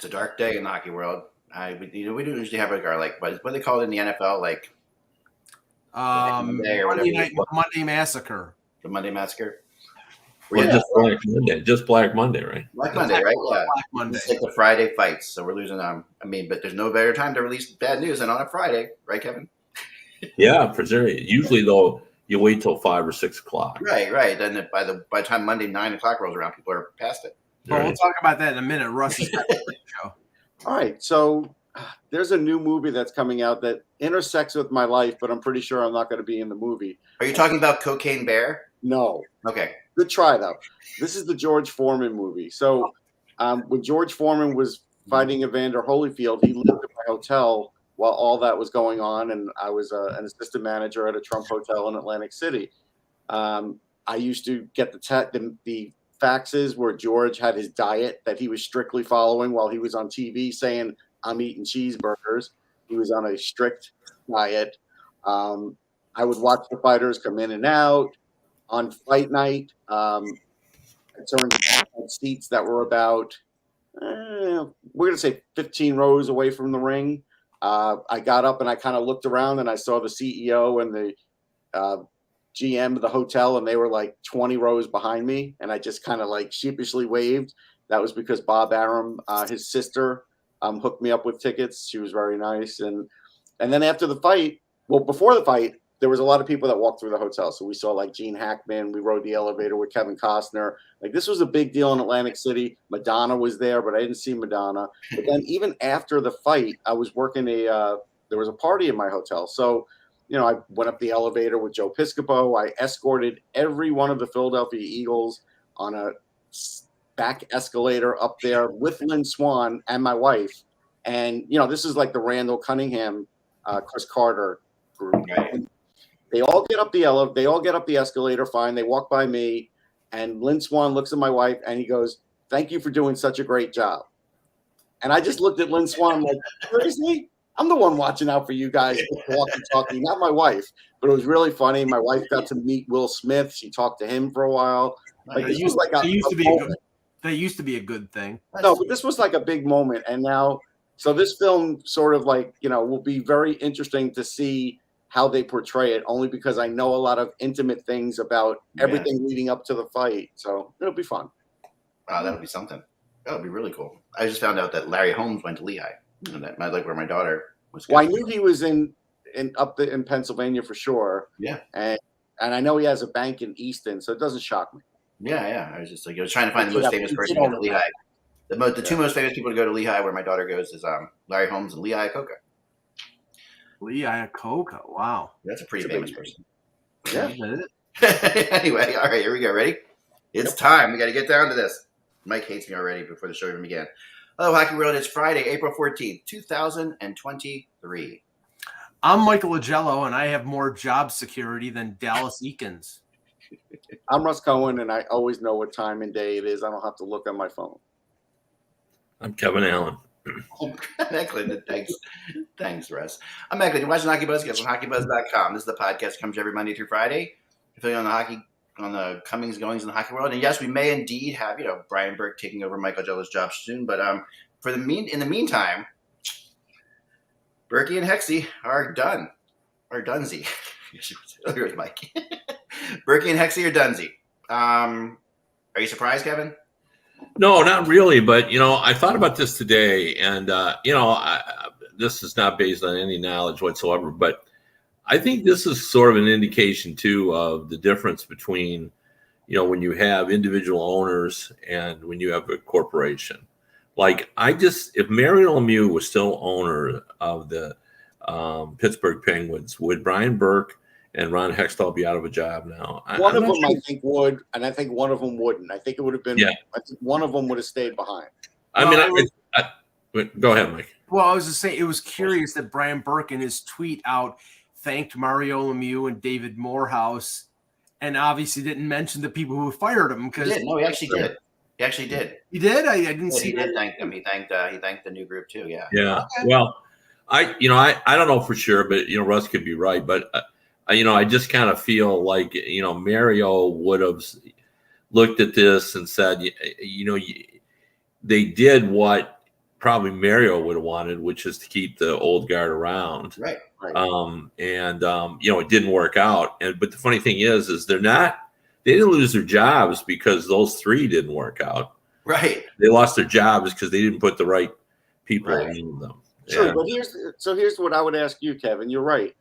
a dark day in the hockey world. We don't usually have our what do they call it in the NFL, Monday or whatever. Monday Massacre. The Monday Massacre. Well, just Black Monday, right? Black Monday, right? Yeah. Black Monday. It's like the Friday fights, so we're losing. But there's no better time to release bad news than on a Friday, right, Kevin? Yeah, for sure. Usually, though, you wait till 5 or 6 o'clock. Right. Then by the time Monday 9 o'clock rolls around, people are past it. Well, we'll talk about that in a minute. Russ is back to the show. All right, so there's a new movie that's coming out that intersects with my life, but I'm pretty sure I'm not going to be in the movie. Are you talking about Cocaine Bear? No. Okay. Good try, though. This is the George Foreman movie. So when George Foreman was fighting Evander Holyfield, he lived at my hotel while all that was going on, and I was an assistant manager at a Trump hotel in Atlantic City. I used to get the faxes where George had his diet that he was strictly following while he was on TV saying, I'm eating cheeseburgers. He was on a strict diet. I would watch the fighters come in and out. On fight night, certain seats that were about, we're going to say 15 rows away from the ring. I got up and I kind of looked around and I saw the CEO and the GM of the hotel, and they were like 20 rows behind me. And I just kind of like sheepishly waved. That was because Bob Arum, his sister, hooked me up with tickets. She was very nice. And then after the fight, before the fight, there was a lot of people that walked through the hotel. So we saw like Gene Hackman. We rode the elevator with Kevin Costner. Like, this was a big deal in Atlantic City. Madonna was there, but I didn't see Madonna. But then even after the fight, I was working there was a party in my hotel. So, I went up the elevator with Joe Piscopo. I escorted every one of the Philadelphia Eagles on a back escalator up there with Lynn Swann and my wife. And, this is like the Randall Cunningham, Chris Carter group. Right? They all get up the escalator fine. They walk by me, and Lynn Swann looks at my wife, and he goes, "Thank you for doing such a great job." And I just looked at Lynn Swann like, seriously? I'm the one watching out for you guys, talking, not my wife. But it was really funny. My wife got to meet Will Smith. She talked to him for a while. Like, that used to be a good thing. No, but this was like a big moment. And now, so this film sort of will be very interesting to see how they portray it, only because I know a lot of intimate things about everything leading up to the fight. So it'll be fun. Wow, that'll be something. That would be really cool. I just found out that Larry Holmes went to Lehigh. Where my daughter was. Well, I knew he was in Pennsylvania for sure. Yeah. And I know he has a bank in Easton, so it doesn't shock me. Yeah. I was just like, I was trying to find the most famous person to go to Lehigh. The two most famous people to go to Lehigh, where my daughter goes, is Larry Holmes and Lee Iacocca. Lee Iacocca, wow. That's a pretty famous person. Yeah. Anyway, all right, here we go. Ready? It's time. We got to get down to this. Mike hates me already before the show even began. Hello, Hockey World. It's Friday, April 14th, 2023. I'm Michael Agello, and I have more job security than Dallas Eakins. I'm Russ Cohen, and I always know what time and day it is. I don't have to look on my phone. I'm Kevin Allen. Excellent. Thanks, Russ. I'm Macklin. You're watching HockeyBuzzcast on HockeyBuzz.com. This is the podcast that comes every Monday through Friday. Filling on the comings goings in the hockey world. And yes, we may indeed have, Brian Burke taking over Michael Jello's job soon. But in the meantime, Berkey and Hexy are done. Or Dunsey. Here's Mike. Berkey and Hexy are Dunsey. Are you surprised, Kevin? No, not really. But, I thought about this today. And, this is not based on any knowledge whatsoever. But I think this is sort of an indication, too, of the difference between, when you have individual owners and when you have a corporation. Like, if Mario Lemieux was still owner of the Pittsburgh Penguins, would Brian Burke and Ron Hextall be out of a job now? One of them, I think, would, and I think one of them wouldn't. I think it would have been, I think one of them would have stayed behind. Go ahead, Mike. Well, I was just saying, it was curious that Brian Burke in his tweet out thanked Mario Lemieux and David Morehouse, and obviously didn't mention the people who fired him. He actually did. He actually did. He did? I didn't see that. He did thank them. He thanked the new group too. Yeah. Yeah. Okay. Well, I don't know for sure, but Russ could be right. But I just kind of feel like Mario would have looked at this and said, they did what probably Mario would have wanted, which is to keep the old guard around. Right. It didn't work out. But the funny thing is they didn't lose their jobs because those three didn't work out. Right. They lost their jobs because they didn't put the right people in them. Sure, Yeah. but here's what I would ask you, Kevin. You're right.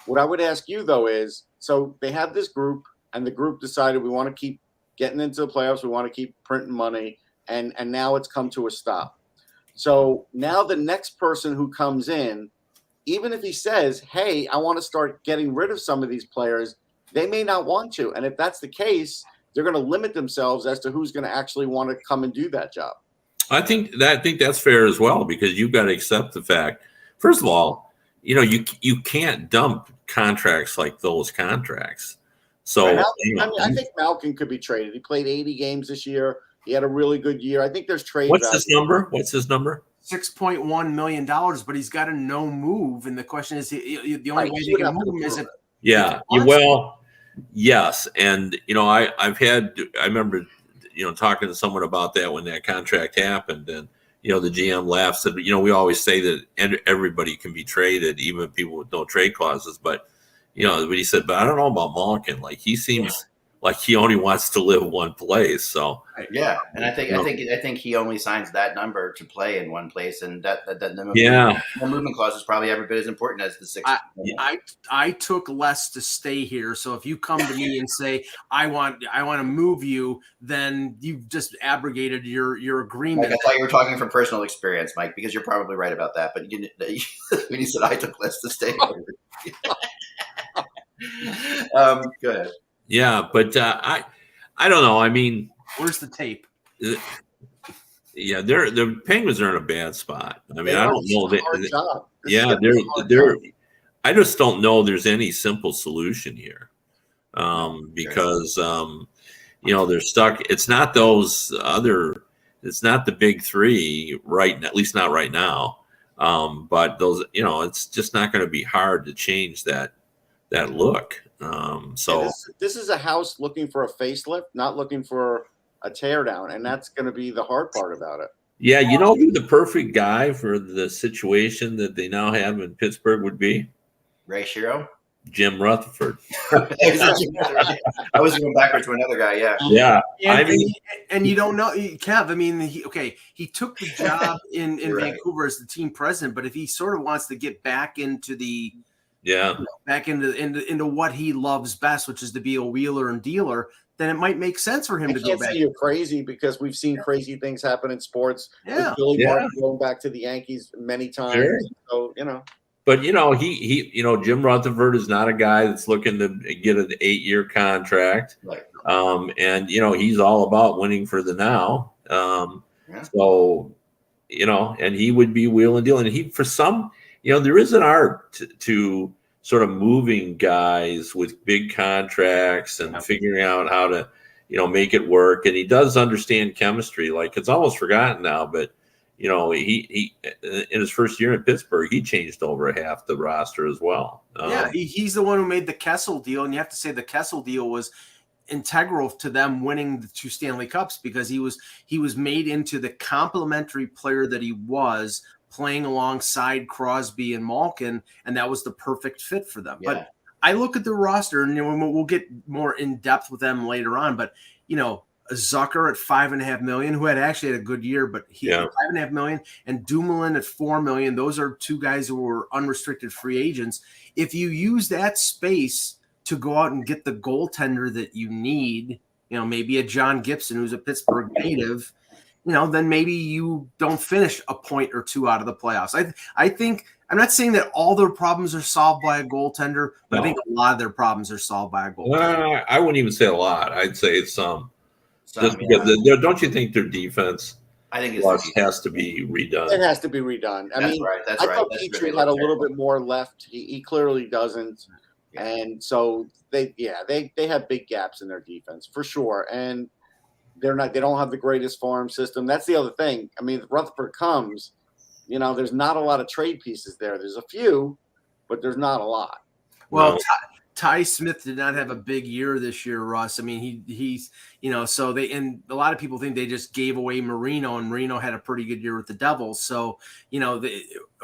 What I would ask you though is, so they have this group, and the group decided we want to keep getting into the playoffs. We want to keep printing money, and now it's come to a stop. So now the next person who comes in, even if he says, "Hey, I want to start getting rid of some of these players," they may not want to, and if that's the case, they're going to limit themselves as to who's going to actually want to come and do that job. I think that's fair as well, because you've got to accept the fact. First of all, you can't dump contracts like those contracts. So I think Malkin could be traded. He played 80 games this year. He had a really good year. I think there's trade. What's his number? $6.1 million, but he's got a no move, and the question is, the only way they can move him is if. Yeah. Well, yes, and I remember talking to someone about that when that contract happened, and the GM laughed, said, we always say that everybody can be traded, even people with no trade clauses, but he said, but I don't know about Malkin. Like, he seems like he only wants to live one place. So yeah, and I think he only signs that number to play in one place, and the movement clause is probably every bit as important as the 6. I took less to stay here, so if you come to me and say I want to move you, then you've just abrogated your agreement. Mike, I thought you were talking from personal experience, Mike, because you're probably right about that. But when you said I took less to stay, go ahead. Yeah, but I don't know. I mean, where's the tape? Yeah, the Penguins are in a bad spot. I mean, I don't know. They're I just don't know there's any simple solution here, because they're stuck. It's not those other. It's not the big three, right? At least not right now. But those, it's just not going to be hard to change that look. So this is a house looking for a facelift, not looking for a teardown, and that's going to be the hard part about it. Yeah, who the perfect guy for the situation that they now have in Pittsburgh would be? Ray Shero? Jim Rutherford. I was going backwards to another guy, yeah. Yeah. And you don't know, Kev, I mean, he took the job in Vancouver as the team president, but if he sort of wants to get back into back into what he loves best, which is to be a wheeler and dealer, then it might make sense for him to go back. I can't say you're crazy, because we've seen crazy things happen in sports. Yeah. With Billy Martin going back to the Yankees many times. Sure. So, But he Jim Rutherford is not a guy that's looking to get an 8-year contract. Right. And he's all about winning for the now. So, and he would be wheel and deal. And he, for some, there is an art to sort of moving guys with big contracts and figuring out how to, make it work. And he does understand chemistry. Like, it's almost forgotten now, but he in his first year in Pittsburgh, he changed over half the roster as well. He's the one who made the Kessel deal, and you have to say the Kessel deal was integral to them winning the 2 Stanley Cups, because he was made into the complementary player that he was, playing alongside Crosby and Malkin, and that was the perfect fit for them. Yeah. But I look at the roster, and we'll get more in depth with them later on. But Zucker at $5.5 million, who had a good year, but he had $5.5 million, and Dumoulin at $4 million. Those are 2 guys who were unrestricted free agents. If you use that space to go out and get the goaltender that you need, maybe a John Gibson who's a Pittsburgh native, then maybe you don't finish a point or 2 out of the playoffs. I think, I'm not saying that all their problems are solved by a goaltender, but I think a lot of their problems are solved by a goaltender. I wouldn't even say a lot. I'd say it's some. Just because don't you think their defense has to be redone? It has to be redone. I thought Petrie had a little bit more left. He clearly doesn't. Yeah. And so they have big gaps in their defense for sure. And they don't have the greatest farm system. That's the other thing. I mean, if Rutherford comes, there's not a lot of trade pieces there. There's a few, but there's not a lot. Well, Ty Smith did not have a big year this year, Russ. I mean, he's so and a lot of people think they just gave away Marino, and Marino had a pretty good year with the Devils. So,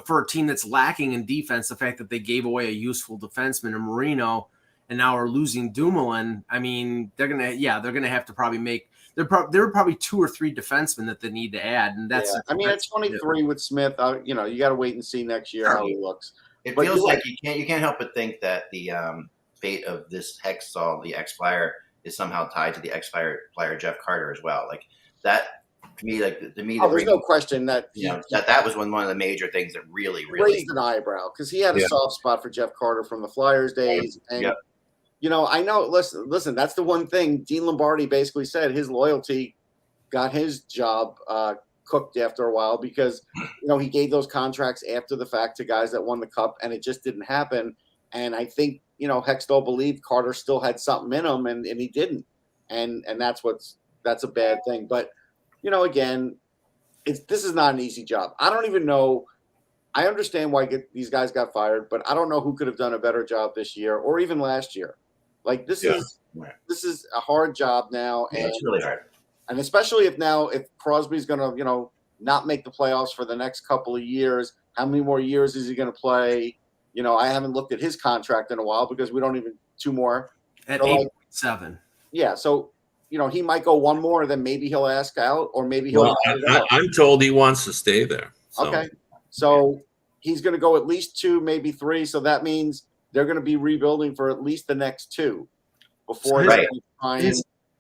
for a team that's lacking in defense, the fact that they gave away a useful defenseman in Marino and now are losing Dumoulin, I mean, they're gonna have to probably make. There are probably 2 or 3 defensemen that they need to add, and that's. Yeah. I mean, at 23 with Smith, you got to wait and see next year how he looks. It feels like you can't help but think that the fate of this Hextall, the ex-Flyer, is somehow tied to the ex-Flyer Jeff Carter as well. Like that to me, there's no question that that was one of the major things that really raised an eyebrow, because he had a soft spot for Jeff Carter from the Flyers days, and I know. Listen, that's the one thing Dean Lombardi basically said. His loyalty got his job cooked after a while, because he gave those contracts after the fact to guys that won the cup, and it just didn't happen. And I think Hextall believed Carter still had something in him, and he didn't, and that's a bad thing. But again, this is not an easy job. I don't even know. I understand why these guys got fired, but I don't know who could have done a better job this year or even last year. Like this is a hard job now, and it's really hard. And especially if Crosby's going to not make the playoffs for the next couple of years, how many more years is he going to play? I haven't looked at his contract in a while, because we don't even 2 more at 8.7. Yeah, so he might go 1 more, then maybe he'll ask out, or maybe he'll. I'm told he wants to stay there. So. Okay, so he's going to go at least 2, maybe 3. So that means they're going to be rebuilding for at least the next 2 before they try and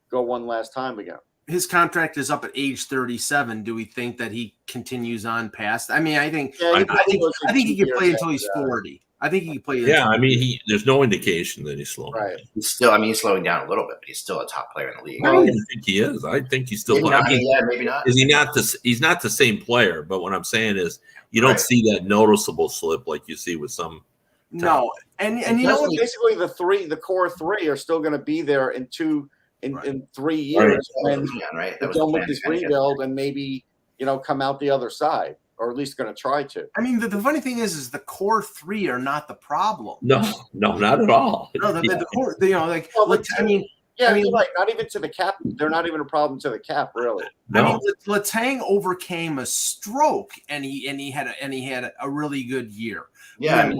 go one last time again. His contract is up at age 37. Do we think that he continues on past? I mean, I think he can play until he's 40. I think he can play. Yeah, I mean, there's no indication that he's slowing. Right. He's slowing down a little bit, but he's still a top player in the league. I don't even think he is. I think he's still. Maybe not. Maybe not. Is he not? He's not the same player. But what I'm saying is, you don't see that noticeable slip like you see with some. No, and basically the core 3 are still going to be there in 3 years when they're done with this rebuild, and maybe come out the other side, or at least going to try to. I mean, the funny thing is the core 3 are not the problem. No, not at all. No, the core, you're right. Not even to the cap. They're not even a problem to the cap, really. No. I mean, Letang overcame a stroke, and he had a really good year. Yeah,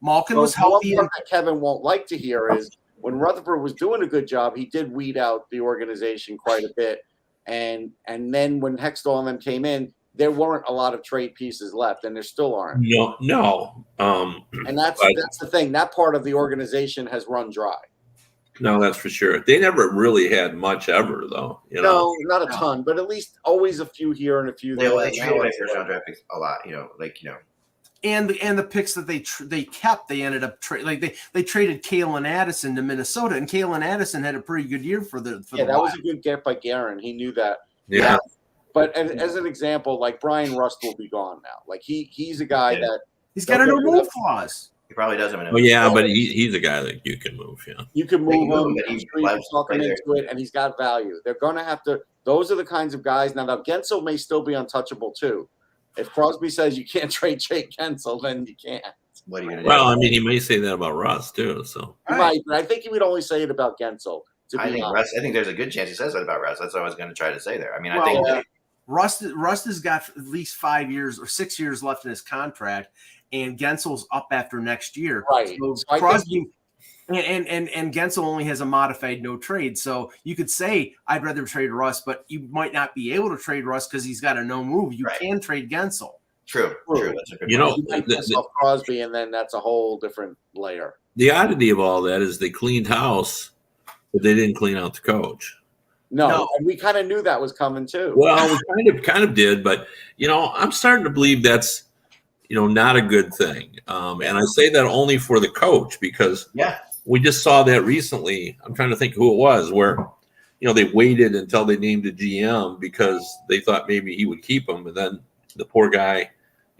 Malkin was healthy. One part that Kevin won't like to hear is when Rutherford was doing a good job, he did weed out the organization quite a bit, and then when Hextall and them came in, there weren't a lot of trade pieces left, and there still aren't. No. And that's the thing. That part of the organization has run dry. No, that's for sure. They never really had much ever, though. No, not a ton, but at least always a few here and a few there. They traded first-round draft picks a lot, And the picks that they kept, they ended up they traded Kalen Addison to Minnesota, and Kalen Addison had a pretty good year for the. That was a good get by Guerin. He knew that. Yeah. But as an example, like Brian Rust will be gone now. Like he's a guy that he's got a no move clause. He probably does have a no. Oh yeah, but he's a guy that you can move. Yeah, you can move him. You can talk him into it, and he's got value. They're going to have to. Those are the kinds of guys. Now Gensel may still be untouchable too. If Crosby says you can't trade Jake Gensel, then you can't. What are you going to do? Well, I mean, he may say that about Russ too. So he might, but I think he would only say it about Gensel. I think there's a good chance he says that about Russ. That's what I was going to try to say there. I mean, I think Rust has got at least 5 years or 6 years left in his contract, and Gensel's up after next year. Right. So Crosby and Gensel only has a modified no trade. So you could say I'd rather trade Russ, but you might not be able to trade Russ because he's got a no move. You can trade Gensel. True. That's a good you might piss off Crosby, and then that's a whole different layer. The oddity of all that is they cleaned house, but they didn't clean out the coach. No, and we kind of knew that was coming too. Well, we kind of did, but I'm starting to believe that's not a good thing. And I say that only for the coach because we just saw that recently. I'm trying to think who it was where they waited until they named a GM because they thought maybe he would keep him, and then the poor guy,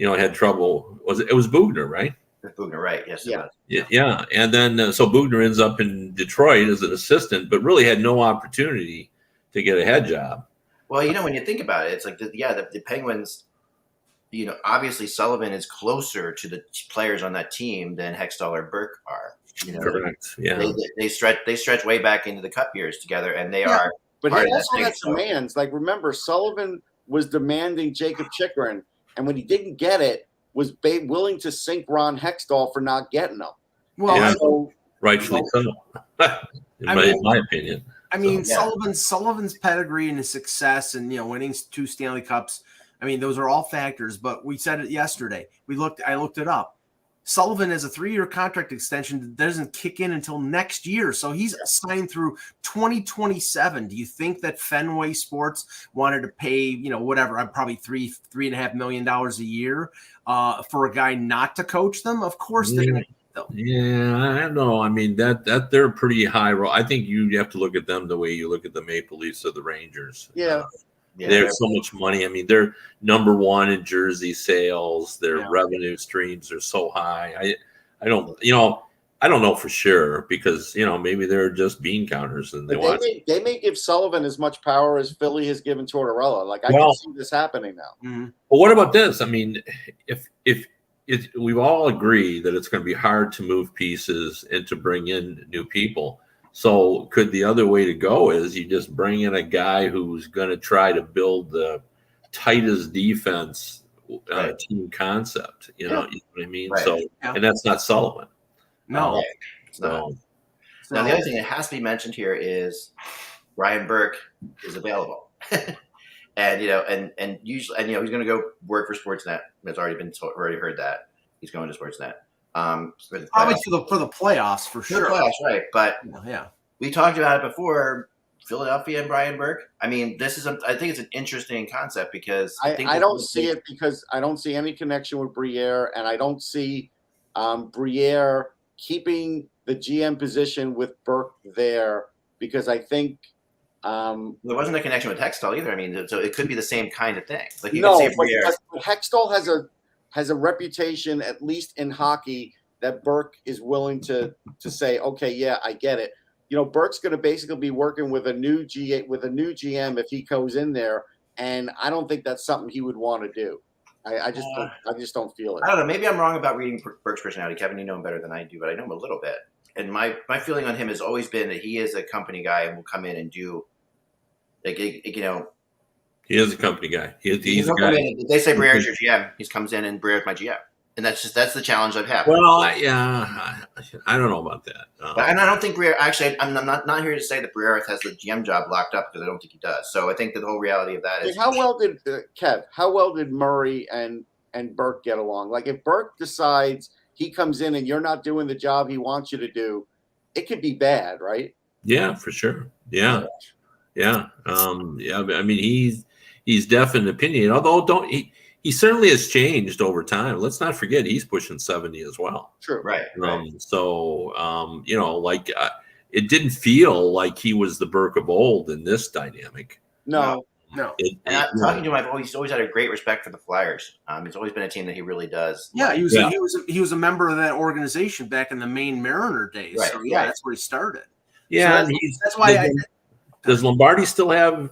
had trouble. It was Bugner, right? Bugner, right? Yes. Yeah. And then so Bugner ends up in Detroit as an assistant, but really had no opportunity to get a head job. Well, when you think about it, it's like the Penguins. Obviously Sullivan is closer to the players on that team than Hextall or Burke are. You know, Correct. Yeah. they stretch way back into the Cup years together, and they are. But he part of that also thing, had so- demands. Like, remember, Sullivan was demanding Jacob Chikrin, and when he didn't get it, was willing to sink Ron Hextall for not getting them. Well, Yeah. So, Rightfully so. in my opinion. I mean, So, Sullivan's pedigree and his success, and winning 2 Stanley Cups. I mean, those are all factors. But we said it yesterday. I looked it up. Sullivan has a 3-year contract extension that doesn't kick in until next year, so he's signed through 2027. Do you think that Fenway Sports wanted to pay, whatever, probably $3.5 million a year for a guy not to coach them? Of course they're going to. Yeah, I don't know. I mean, that they're pretty high role. I think you have to look at them the way you look at the Maple Leafs or the Rangers. yeah. There's so much money. I mean, they're number one in jersey sales. Their revenue streams are so high. I don't know for sure because maybe they're just bean counters and they may give Sullivan as much power as Philly has given Tortorella. Like I can see this happening now. Mm-hmm. Well, what about this? I mean, if we've all agreed that it's going to be hard to move pieces and to bring in new people. So could the other way to go is you just bring in a guy who's going to try to build the tightest defense team concept, you know what I mean? Right. So, and that's not Sullivan. No. So now the other thing that has to be mentioned here is Brian Burke is available. And usually he's going to go work for Sportsnet. It's already heard that he's going to Sportsnet. Probably for the playoffs for sure. For the playoffs, right? But yeah, we talked about it before. Philadelphia and Brian Burke. I mean, I think it's an interesting concept because I don't see it because I don't see any connection with Briere, and I don't see Briere keeping the GM position with Burke there because I think. There wasn't a connection with Hextall either. I mean, so it could be the same kind of thing. Like you no, could say Briere. but Hextall has a reputation, at least in hockey, that Burke is willing to say, okay, yeah, I get it. Burke's going to basically be working with a new GM if he goes in there, and I don't think that's something he would want to do. I just don't feel it. I don't know. Maybe I'm wrong about reading Burke's personality. Kevin, you know him better than I do, but I know him a little bit. And my feeling on him has always been that he is a company guy and will come in and do, He is a company guy. He's a guy. They say Briere's your GM. He comes in and Briere's my GM. And that's the challenge I've had. Well, I don't know about that. And I don't think Briere, actually, I'm not here to say that Briere has the GM job locked up because I don't think he does. So I think that the whole reality of that is. How well did Murray and Burke get along? Like if Burke decides he comes in and you're not doing the job he wants you to do, it could be bad, right? Yeah, for sure. Yeah. I mean, he's definitely opinion. Although he certainly has changed over time. Let's not forget he's pushing 70 as well. True. Right. It didn't feel like he was the Burke of old in this dynamic. No. Talking to him, I've always had a great respect for the Flyers. It's always been a team that he really does. Yeah, he was a member of that organization back in the Maine Mariner days. Right. So that's where he started. Yeah, so that's why. Does Lombardi still have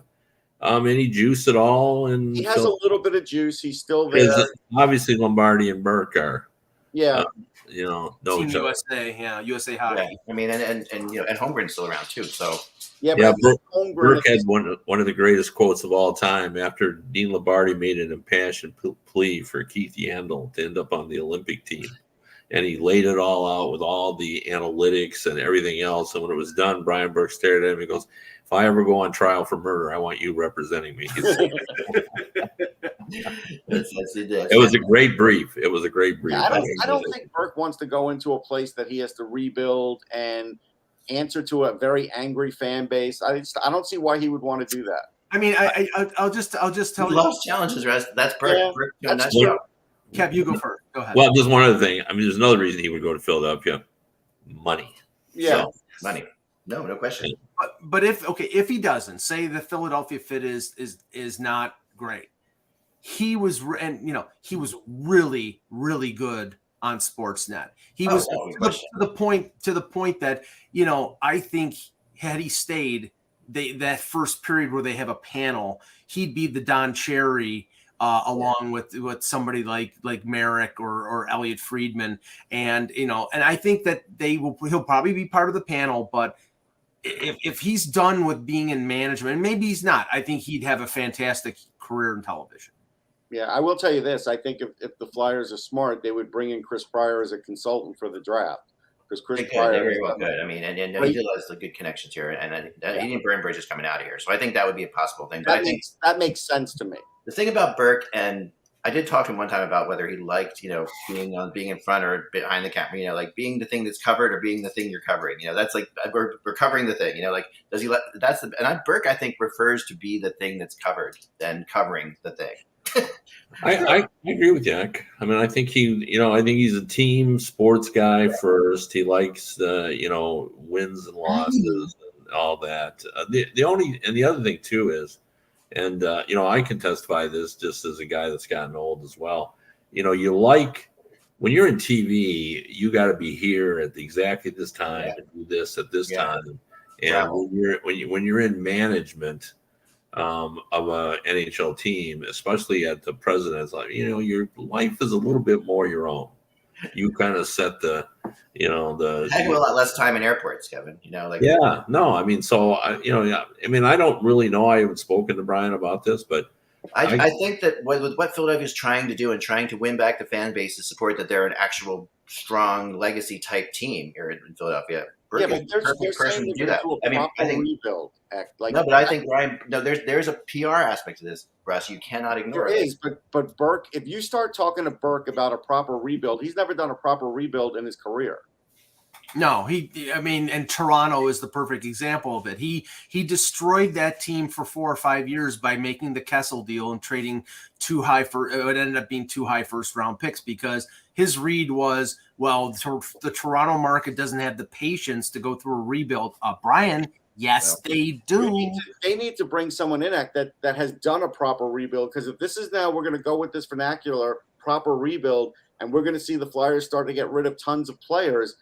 any juice at all? And he has a little bit of juice. He's still there. Obviously, Lombardi and Burke are. Yeah. No Team joke. USA, USA Hockey. Yeah. I mean, and Holmgren's still around too. So Burke had one of the greatest quotes of all time after Dean Lombardi made an impassioned plea for Keith Yandel to end up on the Olympic team. And he laid it all out with all the analytics and everything else. And when it was done, Brian Burke stared at him and goes, "If I ever go on trial for murder, I want you representing me." It was a great brief. Yeah, I don't think Burke wants to go into a place that he has to rebuild and answer to a very angry fan base. I don't see why he would want to do that. I mean, I'll just tell you. Loves challenges, Russ. That's Burke. Yeah, that's true. Kev, you go first. Go ahead. Well, just one other thing. I mean, there's another reason he would go to Philadelphia. Money. Yeah. So, money. No question. But if he doesn't, say the Philadelphia fit is not great. He was really, really good on Sportsnet. He was to the point that, I think had he stayed, that first period where they have a panel, he'd be the Don Cherry along with somebody like Merrick or Elliot Friedman. And, and I think that he'll probably be part of the panel, but if he's done with being in management, and maybe he's not, I think he'd have a fantastic career in television. Yeah, I will tell you this. I think if the Flyers are smart, they would bring in Chris Pryor as a consultant for the draft. Because Chris Pryor they very well could. I mean, and he does the good connections here, and he didn't burn bridges coming out of here. So I think that would be a possible thing. But that makes sense to me. The thing about Burke, and I did talk to him one time about whether he liked, being in front or behind the camera, like being the thing that's covered or being the thing you're covering. That's like we're covering the thing. Like does he? Burke, I think, prefers to be the thing that's covered than covering the thing. I agree with Jack. I mean, I think I think he's a team sports guy first. He likes the, wins and losses and all that. The other thing too is, and I can testify to this just as a guy that's gotten old as well. You like when you're in TV, you got to be here at exactly this time and do this at this time. And when you're in management of a NHL team, especially at the president's level, your life is a little bit more your own. You kind of set the a lot less time in airports, Kevin. I mean, so I don't really know. I haven't spoken to Brian about this, but I think that with what Philadelphia is trying to do and trying to win back the fan base to support that they're an actual strong legacy type team here in Philadelphia. But there's person to do that. I think rebuild act like no, but I think Brian. No, there's a PR aspect to this, Russ. You cannot ignore. There is, but Burke. If you start talking to Burke about a proper rebuild, he's never done a proper rebuild in his career. No, and Toronto is the perfect example of it. He destroyed that team for 4 or 5 years by making the Kessel deal and trading it ended up being 2 high first round picks because his read was, well, the Toronto market doesn't have the patience to go through a rebuild. Brian, yes, they do. They need to bring someone in that has done a proper rebuild, because if this is now, we're going to go with this vernacular, proper rebuild, and we're going to see the Flyers start to get rid of tons of players.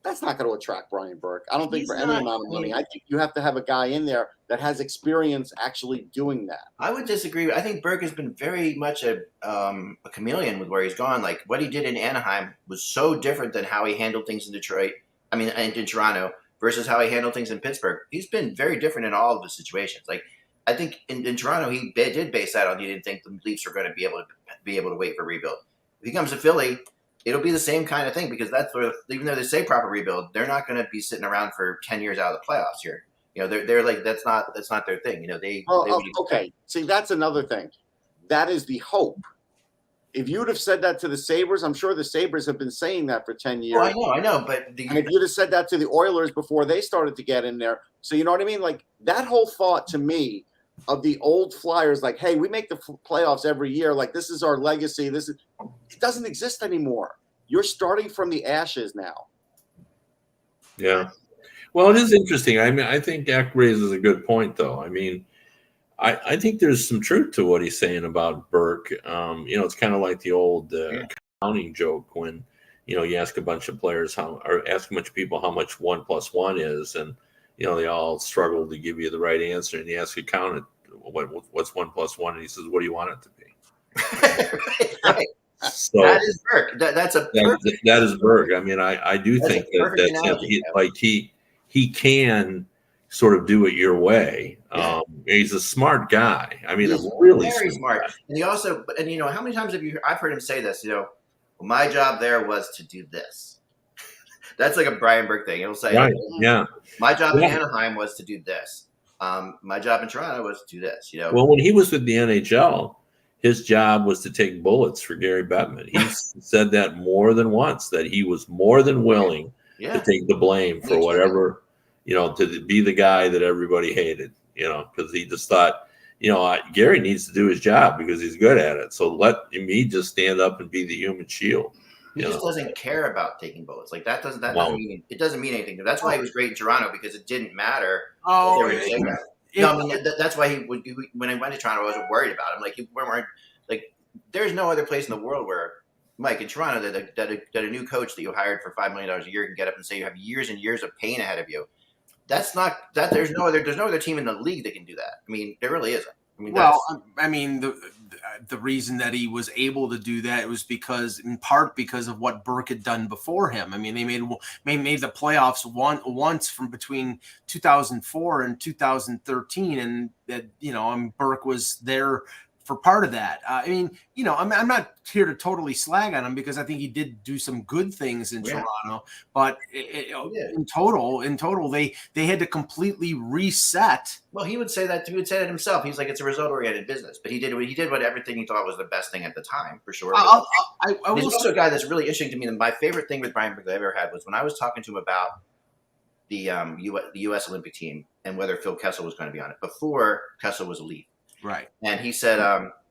That's not going to attract Brian Burke. I don't think for any amount of money. I think you have to have a guy in there that has experience actually doing that. I would disagree. I think Burke has been very much a chameleon with where he's gone. Like what he did in Anaheim was so different than how he handled things in Detroit. I mean, and in Toronto versus how he handled things in Pittsburgh. He's been very different in all of the situations. Like I think in Toronto, he did base that on he didn't think the Leafs were going to be able to wait for rebuild. If he comes to Philly, it'll be the same kind of thing because that's where, even though they say proper rebuild, they're not going to be sitting around for 10 years out of the playoffs here. They're like that's not their thing. Okay. See, that's another thing. That is the hope. If you would have said that to the Sabres, I'm sure the Sabres have been saying that for 10 years. Oh, I know. But and if you'd have said that to the Oilers before they started to get in there, so you know what I mean? Like that whole thought to me of the old Flyers, like, hey, we make the playoffs every year. Like this is our legacy. It doesn't exist anymore. You're starting from the ashes now. Yeah. Well, it is interesting. I mean, I think Eck raises a good point, though. I mean, I think there's some truth to what he's saying about Burke. It's kind of like the old accounting joke when, you ask a bunch of players ask a bunch of people how much 1 + 1 is, and they all struggle to give you the right answer. And you ask a accountant, what's 1 + 1? And he says, what do you want it to be? Right. So that is Burke. That is Burke. I mean, I do think that he can sort of do it your way. Yeah. He's a smart guy. I mean, he's really very smart. And he also, how many times I've heard him say this, well, my job there was to do this. That's like a Brian Burke thing. He'll say, right. Yeah, my job in Anaheim was to do this. My job in Toronto was to do this. Well, when he was with the NHL, his job was to take bullets for Gary Bettman. He said that more than once, that he was more than willing to take the blame for whatever, to be the guy that everybody hated, because he just thought, Gary needs to do his job because he's good at it. So let me just stand up and be the human shield. He just doesn't care about taking bullets. Like that doesn't mean anything. That's why he was great in Toronto, because it didn't matter. That's why when I went to Toronto, I wasn't worried about him. Like, there's no other place in the world where, Mike, in Toronto, that a new coach that you hired for $5 million a year can get up and say you have years and years of pain ahead of you. There's no other team in the league that can do that. I mean, there really isn't. I mean, Well, I mean, the reason that he was able to do that was in part because of what Burke had done before him. I mean, they made the playoffs once from between 2004 and 2013, and that Burke was there for part of that. I mean, I'm not here to totally slag on him because I think he did do some good things in Toronto, but in total, they had to completely reset. Well, he would say that himself. He's like, it's a result-oriented business, but he did what everything he thought was the best thing at the time, for sure. He's also a guy that's really interesting to me. And my favorite thing with Brian Burke that I ever had was when I was talking to him about the U.S. Olympic team and whether Phil Kessel was going to be on it before Kessel was a Leaf. Right. And he said,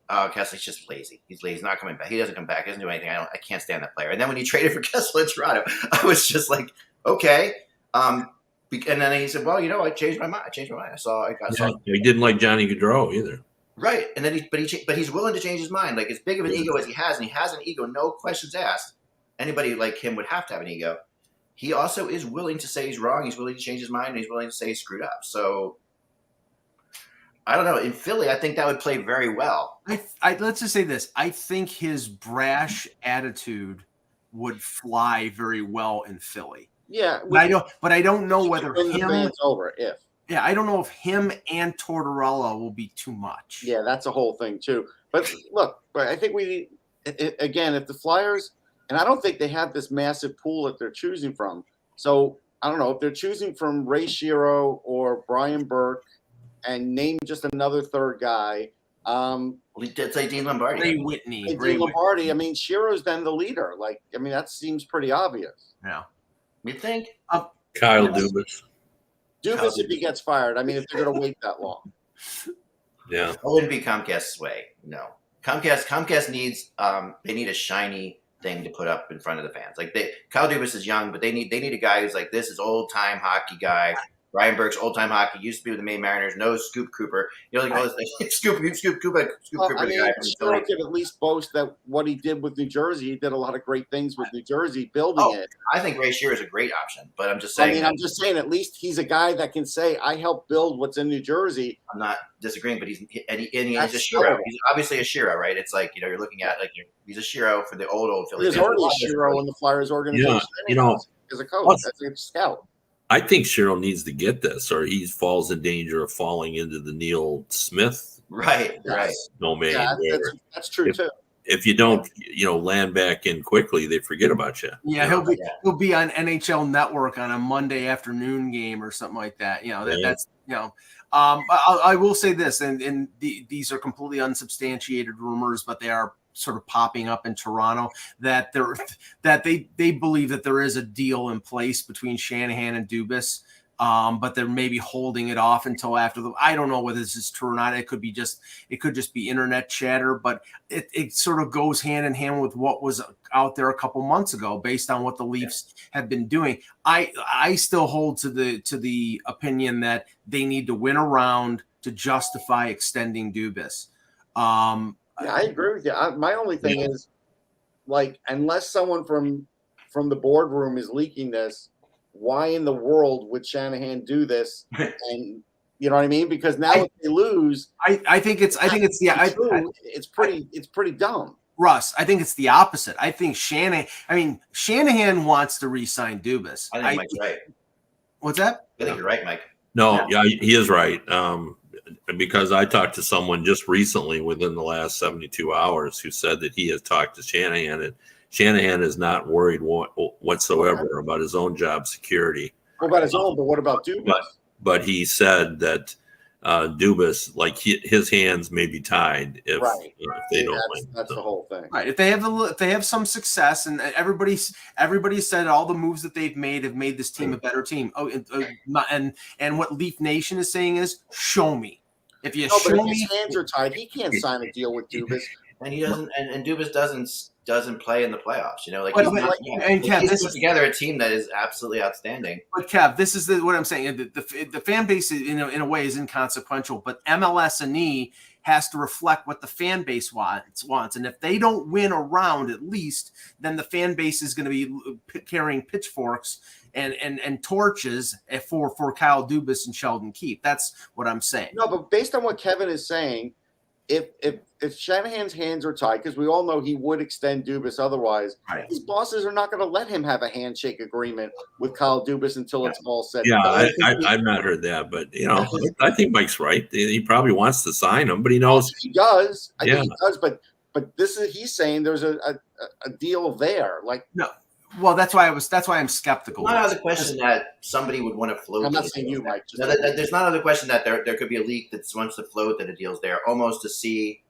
Kessel's just lazy. He's lazy. He's not coming back. He doesn't come back. He doesn't do anything. I can't stand that player. And then when he traded for Kessel in Toronto, I was just like, okay. And then he said, well, I changed my mind. I saw. He didn't like Johnny Gaudreau either. Right. And then but he's willing to change his mind. Like, as big of an ego as he has, and he has an ego, no questions asked. Anybody like him would have to have an ego. He also is willing to say he's wrong. He's willing to change his mind, and he's willing to say he's screwed up. So I don't know. In Philly, I think that would play very well. Let's just say this. I think his brash attitude would fly very well in Philly. Yeah. But I don't know whether it's over if. Yeah, I don't know if him and Tortorella will be too much. Yeah, that's a whole thing too. But look, I think again, if the Flyers, and I don't think they have this massive pool that they're choosing from. So I don't know if they're choosing from Ray Shero or Brian Burke, and name just another third guy. Let's say Dean Lombardi. Ray Whitney. Dean Lombardi. I mean, Shero's then the leader. Like, I mean, that seems pretty obvious. Yeah. You think? Kyle Dubas. Dubas if he gets fired. I mean, if they're going to wait that long. Yeah. It wouldn't be Comcast's way. No. Comcast needs they need a shiny thing to put up in front of the fans. Like Kyle Dubas is young, but they need a guy who's like, this is old time hockey guy. Brian Burke's old time hockey, used to be with the Maine Mariners. No Scoop Cooper. Like all this thing. Scoop Cooper. I mean, Shero could at least boast that what he did with New Jersey. He did a lot of great things with New Jersey, building it. I think Ray Shero is a great option, but I'm just saying. I'm just saying, at least he's a guy that can say, "I helped build what's in New Jersey." I'm not disagreeing, but he's a Shero. He's obviously a Shero, right? It's like you're looking at he's a Shero for the old Philly. There's already a Shero in the Flyers organization. Yeah, as a coach, as a scout. I think Cheryl needs to get this, or he falls in danger of falling into the Neil Smith right domain. Yeah, that's true too. If you don't, land back in quickly, they forget about you. Yeah, he'll be on NHL Network on a Monday afternoon game or something like that. That's. I will say this, and these are completely unsubstantiated rumors, but they are sort of popping up in Toronto that they believe that there is a deal in place between Shanahan and Dubas, but they're maybe holding it off until after I don't know whether this is true or not. It could just be internet chatter, but it sort of goes hand in hand with what was out there a couple months ago based on what the Leafs have been doing. I still hold to the opinion that they need to win a round to justify extending Dubas. Yeah, I agree with you. My only thing is, unless someone from the boardroom is leaking this, why in the world would Shanahan do this? And you know what I mean? Because now if they lose, I think it's pretty dumb. Russ, I think it's the opposite. I think Shanahan wants to re-sign Dubas. I think Mike's right. What's that? I think you're right, Mike. No, yeah, he is right. Because I talked to someone just recently within the last 72 hours who said that he has talked to Shanahan, and Shanahan is not worried whatsoever about his own job security. What about his own? But what about Dubas? But he said that Dubas, his hands may be tied if they don't win. That's the whole thing. Right. If they have some success, and everybody said all the moves that they've made have made this team a better team. And what Leaf Nation is saying is, show me. If his hands are tied, he can't sign a deal with Dubas. And he doesn't. And Dubas doesn't play in the playoffs. He's put together a team that is absolutely outstanding. But Kev, this is what I'm saying. The fan base, in a way, is inconsequential. But MLS&E has to reflect what the fan base wants. And if they don't win a round, at least, then the fan base is going to be carrying pitchforks and torches for Kyle Dubas and Sheldon Keefe. That's what I'm saying. No, but based on what Kevin is saying, if Shanahan's hands are tied, because we all know he would extend Dubas otherwise, Right. his bosses are not going to let him have a handshake agreement with Kyle Dubas until it's all said. Yeah, I've not heard that, but I think Mike's right. He probably wants to sign him, but he knows he does. I think he does, but he's saying there's a deal there. Like, no. Well, that's why I'm skeptical. Not out of the question that somebody would want to float. I'm not saying you, Mike. No, there's not out of the question that there could be a leak that wants to float that a deal's there, almost to see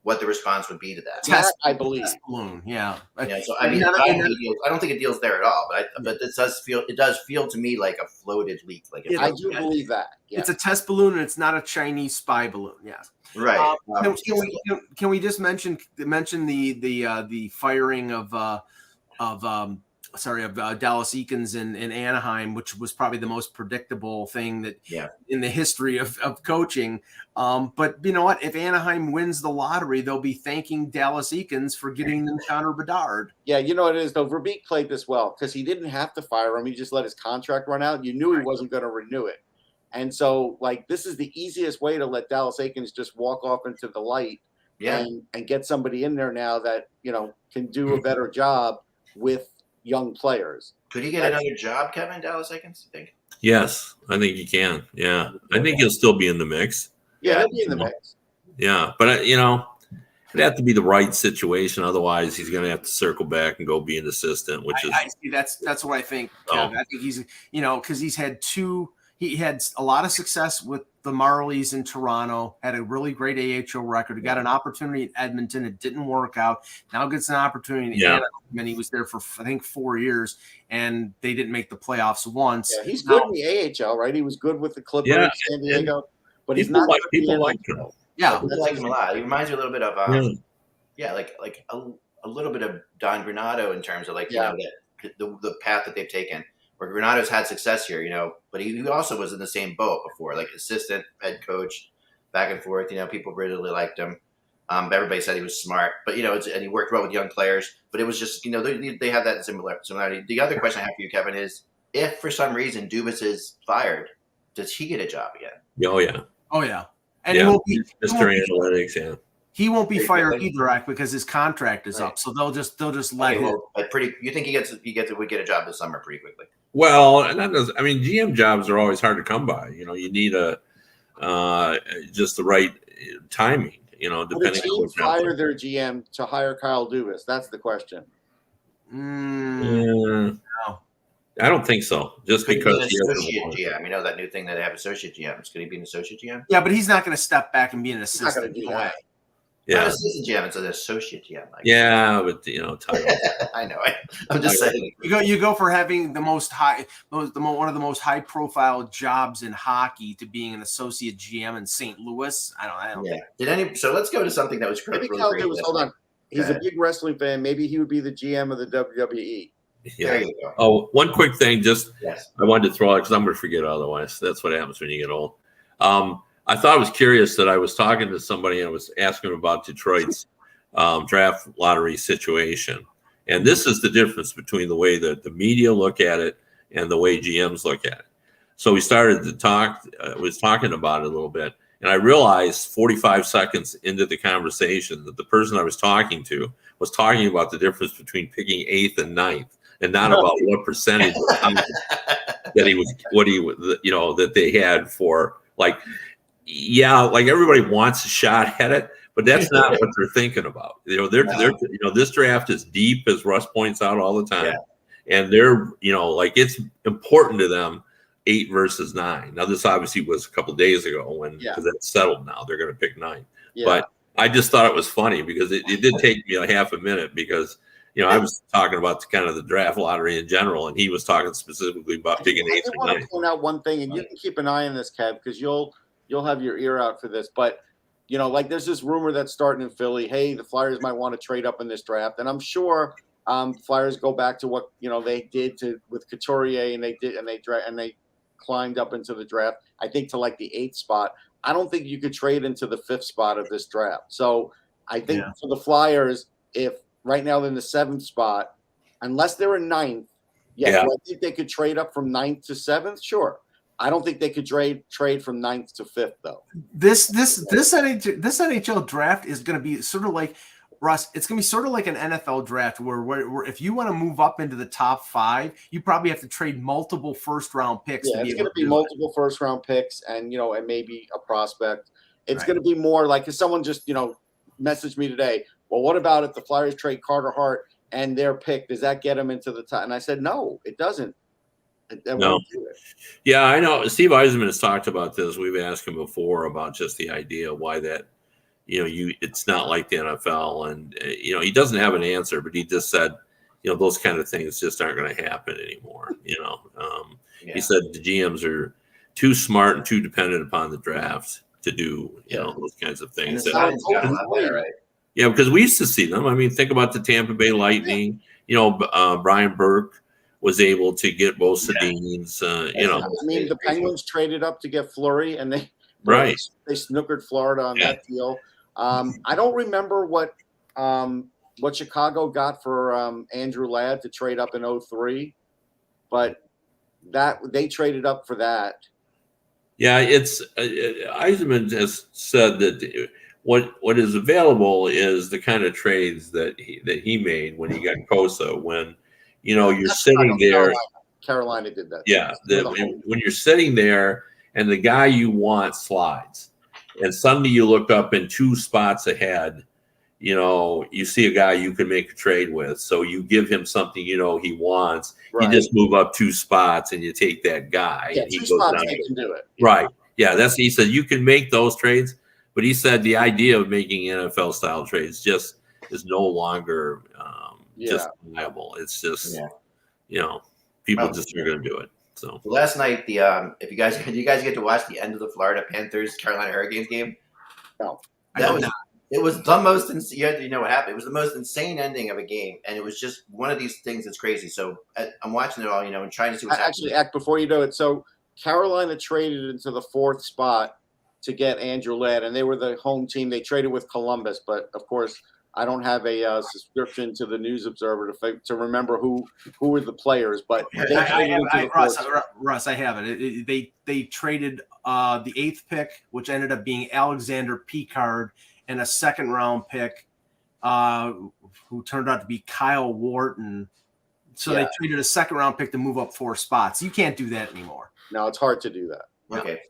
what the response would be to that. That I believe. Balloon, yeah. So I mean, I don't think a deal's there at all, but it does feel to me like a floated leak. Like I do believe that. Yeah. It's a test balloon, and it's not a Chinese spy balloon. Yeah. Right. Can we just mention the firing of Dallas Eakins in Anaheim, which was probably the most predictable thing that in the history of coaching. But you know what? If Anaheim wins the lottery, they'll be thanking Dallas Eakins for getting them Connor Bedard. Yeah, you know what it is, though. Verbeek played this well because he didn't have to fire him. He just let his contract run out. You knew he wasn't going to renew it. And so, like, this is the easiest way to let Dallas Eakins just walk off into the light and get somebody in there now that, can do a better job with young players. Could he get another job, Kevin, Dallas Eakins, you think? Yes, I think he can. Yeah, I think he'll still be in the mix. Yeah, he'll be in the mix. Yeah, but it'd have to be the right situation. Otherwise, he's going to have to circle back and go be an assistant, which I see. That's what I think. Kevin. I think he's, because he's had he had a lot of success with the Marlies in Toronto, had a really great AHL record. He got an opportunity at Edmonton. It didn't work out. Now gets an opportunity in Anaheim, and he was there for, I think, 4 years, and they didn't make the playoffs once. Yeah, he's good in the AHL, right? He was good with the Clippers in San Diego, but he's not people like him. Yeah, people like him a lot. He reminds me a little bit of like a little bit of Don Granato in terms of the path that they've taken. Where Granato's had success here, but he also was in the same boat before, like assistant, head coach, back and forth. People really liked him. Everybody said he was smart, but and he worked well with young players. But it was just, they have that similarity. The other question I have for you, Kevin, is if for some reason Dubas is fired, does he get a job again? Oh yeah, and he won't be Mr. Analytics. Yeah. He won't be fired either, because his contract is up. So they'll just let him. You think he would get a job this summer pretty quickly? Well, and GM jobs are always hard to come by. You need just the right timing. Depending on teams fire their GM to hire Kyle Dubas. That's the question. No. I don't think so. Just because he associate GM, that new thing that they have associate GMs. Could he be an associate GM? Yeah, but he's not going to step back and be an assistant. He's not going to do that. Yeah, not assistant GM. It's an associate GM. But title. I know. I'm just saying. You go for having one of the most high profile jobs in hockey to being an associate GM in St. Louis. I don't think. So let's go to something that was maybe Kyle Dubas. Hold on. He's a big wrestling fan. Maybe he would be the GM of the WWE. Yeah. There you go. Oh, one quick thing. I wanted to throw out because I'm going to forget otherwise. That's what happens when you get old. I thought it was curious that I was talking to somebody and I was asking about Detroit's draft lottery situation. And this is the difference between the way that the media look at it and the way GMs look at it. So we started to talk, was talking about it a little bit. And I realized 45 seconds into the conversation that the person I was talking to was talking about the difference between picking 8th and 9th and not about what percentage that that they had for everybody wants a shot at it, but that's not what they're thinking about. This draft is deep, as Russ points out all the time, and they're it's important to them 8 versus 9. Now this obviously was a couple of days ago because it's settled now. They're going to pick 9, but I just thought it was funny because it did take me a half a minute because I was talking about the draft lottery in general, and he was talking specifically about picking 8th and 9th. I want to point out one thing, and you can keep an eye on this, Kev, because you'll have your ear out for this. But, there's this rumor that's starting in Philly. Hey, the Flyers might want to trade up in this draft. And I'm sure Flyers go back to what, they did with Couturier, and they climbed up into the draft, I think, to the 8th spot. I don't think you could trade into the 5th spot of this draft. So I think for the Flyers, if right now they're in the 7th spot, unless they're in 9th, Yeah. Do I think they could trade up from 9th to 7th? Sure. I don't think they could trade from 9th to 5th though. This NHL draft is going to be sort of like, Russ, it's going to be sort of like an NFL draft where if you want to move up into the top 5, you probably have to trade multiple first-round picks. Yeah, it's going to be multiple first-round picks and, and maybe a prospect. It's going to be more like, if someone just, messaged me today, well, what about if the Flyers trade Carter Hart and their pick? Does that get them into the top? And I said, no, it doesn't. No. Yeah, I know. Steve Eisenman has talked about this. We've asked him before about just the idea why that, it's not like the NFL. And, he doesn't have an answer, but he just said, those kind of things just aren't going to happen anymore. He said the GMs are too smart and too dependent upon the draft to do, those kinds of things. Yeah, because we used to see them. I mean, think about the Tampa Bay Lightning. Brian Burke was able to get both Sedins. I mean, the Penguins traded up to get Fleury, and they snookered Florida on that deal. I don't remember what Chicago got for Andrew Ladd to trade up in 2003, but that they traded up for that. Yeah, it's Eisenman has said that what is available is the kind of trades that he made when he got Kosa. When you're sitting there, Carolina did that. Yeah, when you're sitting there and the guy you want slides, and suddenly you look up and 2 spots ahead, you see a guy you can make a trade with. So you give him something he wants. Right. You just move up 2 spots and you take that guy. Yeah, and he 2 goes spots down. he can do it. Right. Yeah, he said you can make those trades, but he said the idea of making NFL style trades just is no longer just viable. It's just people just are going to do it. So last night, if you guys get to watch the end of the Florida Panthers Carolina Hurricanes game, no, it was the most you know what happened. It was the most insane ending of a game, and it was just one of these things that's crazy. So I'm watching it all, and trying to see what's happening. Actually, before you do it, so Carolina traded into the 4th spot to get Andrew Ladd, and they were the home team. They traded with Columbus, but of course, I don't have a subscription to the News Observer to remember who were the players. But Russ, I have it. They traded the 8th pick, which ended up being Alexander Picard, and a 2nd-round pick, who turned out to be Kyle Wharton. So they traded a 2nd-round pick to move up 4 spots. You can't do that anymore. No, it's hard to do that. Okay.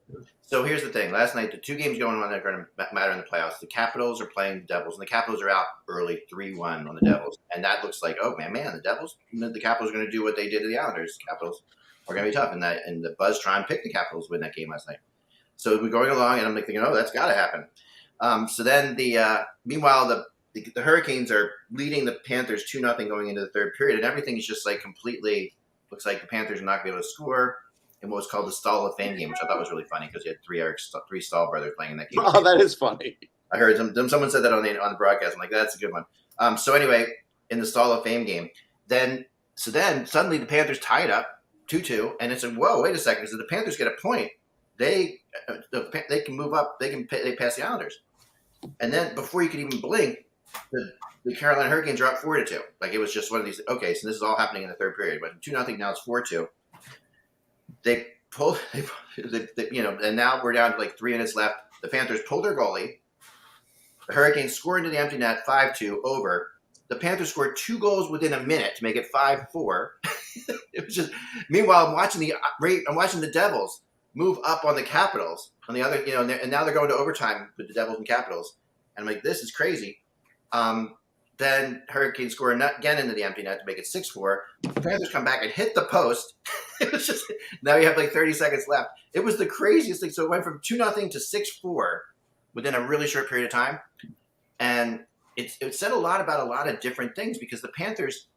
So here's the thing. Last night, the 2 games going on that are going to matter in the playoffs. The Capitals are playing the Devils, and the Capitals are out early 3-1 on the Devils. And that looks like, oh, man, the Devils, the Capitals are going to do what they did to the Islanders. The Capitals are going to be tough. And the Buzz trying to pick the Capitals win that game last night. So we're going along, and I'm thinking, oh, that's got to happen. So then meanwhile, the Hurricanes are leading the Panthers 2-0 going into the 3rd period, and everything is just like completely looks like the Panthers are not going to be able to score in what was called the Stall of Fame game, which I thought was really funny because you had 3 Stall brothers playing in that game. Oh, that is funny. I heard someone said that on the broadcast. I'm like, that's a good one. So anyway, in the Stall of Fame game, then suddenly the Panthers tie it up 2-2, and it's like, whoa, wait a second. So the Panthers get a point. They can move up. They pass the Islanders, and then before you could even blink, the Carolina Hurricanes are up 4-2. Like it was just one of these. Okay, so this is all happening in the 3rd period. But 2-0 now it's 4-2. They pulled, and now we're down to like 3 minutes left. The Panthers pulled their goalie. The Hurricanes score into the empty net, 5-2 over. The Panthers scored 2 goals within a minute to make it 5-4. It was just. Meanwhile, I'm watching the Devils move up on the Capitals on the other, and now they're going to overtime with the Devils and Capitals, and I'm like, this is crazy. Then Hurricanes score again into the empty net to make it 6-4. The Panthers come back and hit the post. It was just now you have like 30 seconds left. It was the craziest thing. So it went from 2-0 to 6-4 within a really short period of time, and it said a lot about a lot of different things because the Panthers.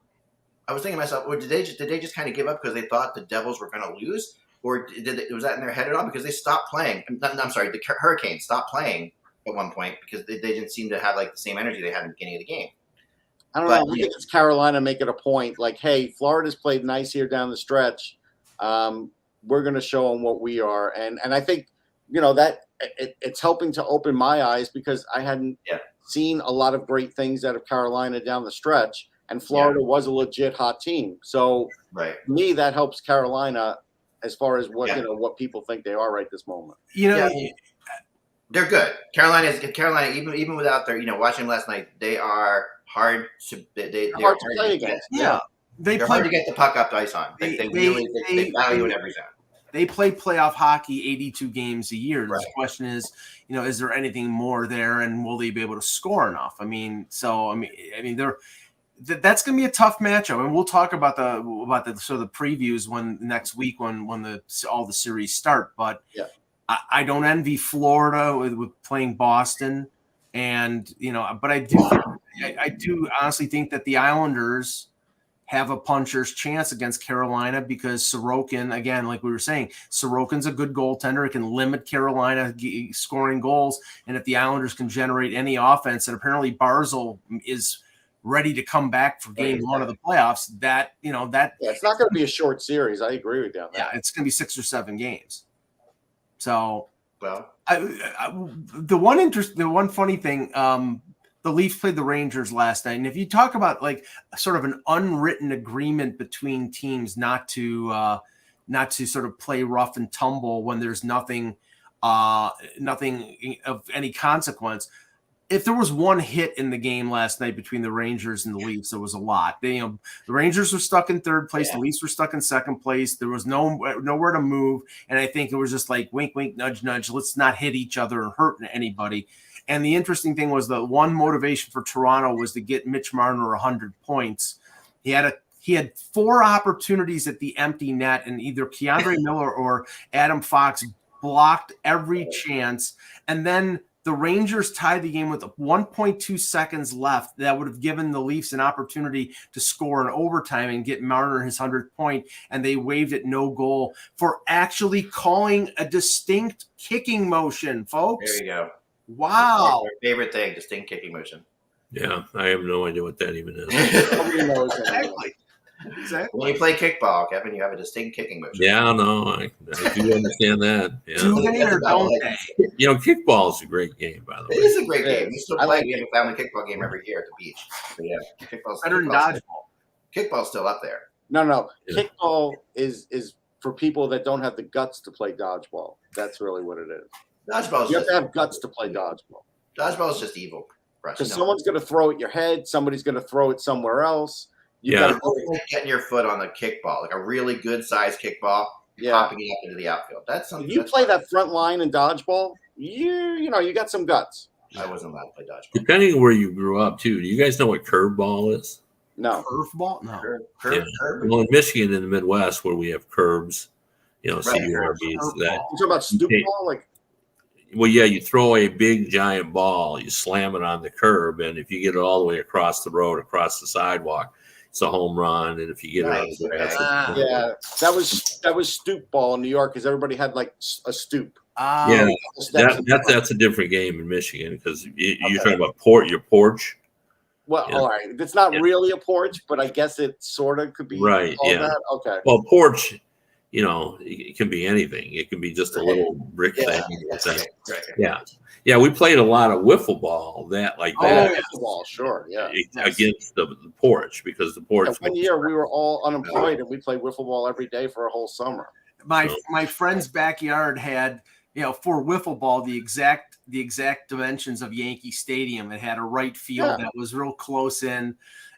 I was thinking to myself, well, did they just kind of give up because they thought the Devils were going to lose, or was that in their head at all? Because they stopped playing. I'm sorry, the Hurricanes stopped playing at one point because they didn't seem to have like the same energy they had in the beginning of the game. I don't know. I think it's Carolina making a point like, hey, Florida's played nice here down the stretch. We're going to show them what we are. And I think, that it's helping to open my eyes because I hadn't seen a lot of great things out of Carolina down the stretch. and Florida was a legit hot team. So Right. to me, that helps Carolina as far as what Yeah. what people think they are right this moment. They're good. Carolina, even without their, watching them last night, they are hard to they're hard to play against. Yeah. They're hard to get the puck up the ice on. They value in every zone. They play playoff hockey 82 games a year. Right. The question is, is there anything more there, and will they be able to score enough? That's going to be a tough matchup, and we'll talk about the sort of the previews next week when all the series start. But I don't envy Florida with playing Boston, and but I do honestly think that the Islanders have a puncher's chance against Carolina because Sorokin, again, like we were saying, Sorokin's a good goaltender. It can limit Carolina scoring goals, and if the Islanders can generate any offense, and apparently Barzal is ready to come back for game one of the playoffs, it's not going to be a short series. I agree with you on that. Yeah, it's going to be 6 or 7 games. So, well, the one funny thing, the Leafs played the Rangers last night, and if you talk about like sort of an unwritten agreement between teams not to sort of play rough and tumble when there's nothing of any consequence. If there was one hit in the game last night between the Rangers and the Leafs, there was a lot. The Rangers were stuck in third place. The Leafs were stuck in second place. There was nowhere to move. And I think it was just like wink, wink, nudge, nudge. Let's not hit each other or hurt anybody. And the interesting thing was the one motivation for Toronto was to get Mitch Marner 100 points. He had 4 opportunities at the empty net, and either Keandre Miller or Adam Fox blocked every chance. And then the Rangers tied the game with 1.2 seconds left. That would have given the Leafs an opportunity to score in overtime and get Marner his 100th point, and they waived it no goal for actually calling a distinct kicking motion, folks. There you go. Wow. Our favorite thing, distinct kicking motion. Yeah, I have no idea what that even is. Exactly. When you play kickball, Kevin, you have a distinct kicking motion. Yeah, no, I do understand that. Yeah. Do they or don't they? Kickball is a great game, by the way. It is a great game. We still play. We have a family kickball game every year at the beach. But yeah, kickball's Better than dodgeball. Kickball's still up there. No. Yeah. Kickball is for people that don't have the guts to play dodgeball. That's really what it is. Dodgeball. You have to have guts to play dodgeball. Dodgeball is just evil. Because someone's going to throw at your head. Somebody's going to throw it somewhere else. You got to getting your foot on the kickball, like a really good sized kickball, popping it up into the outfield. That's something. If you play that front line in dodgeball, you got some guts. I wasn't allowed to play dodgeball. Depending on where you grew up, too. Do you guys know what curveball is? No. Curveball? No. Curve. Well, in Michigan, in the Midwest, where we have curbs, CURBs. You talking about stoop ball? Well, yeah, you throw a big giant ball, you slam it on the curb, and if you get it all the way across the road, across the sidewalk, it's a home run. And if you get it on the grass, that was stoop ball in New York because everybody had like a stoop. That's a different game in Michigan because you're talking about your porch. Well, all right, it's not really a porch, but I guess it sort of could be right. Yeah. That. Okay. Well, porch. It can be anything. It can be just a little brick thing. Right. Yeah. We played a lot of wiffle ball. Wiffle ball, sure. Yeah. Against the porch because the porch. One year we were all unemployed and we played wiffle ball every day for a whole summer. My friend's backyard had for wiffle ball the exact dimensions of Yankee Stadium. It had a right field that was real close in,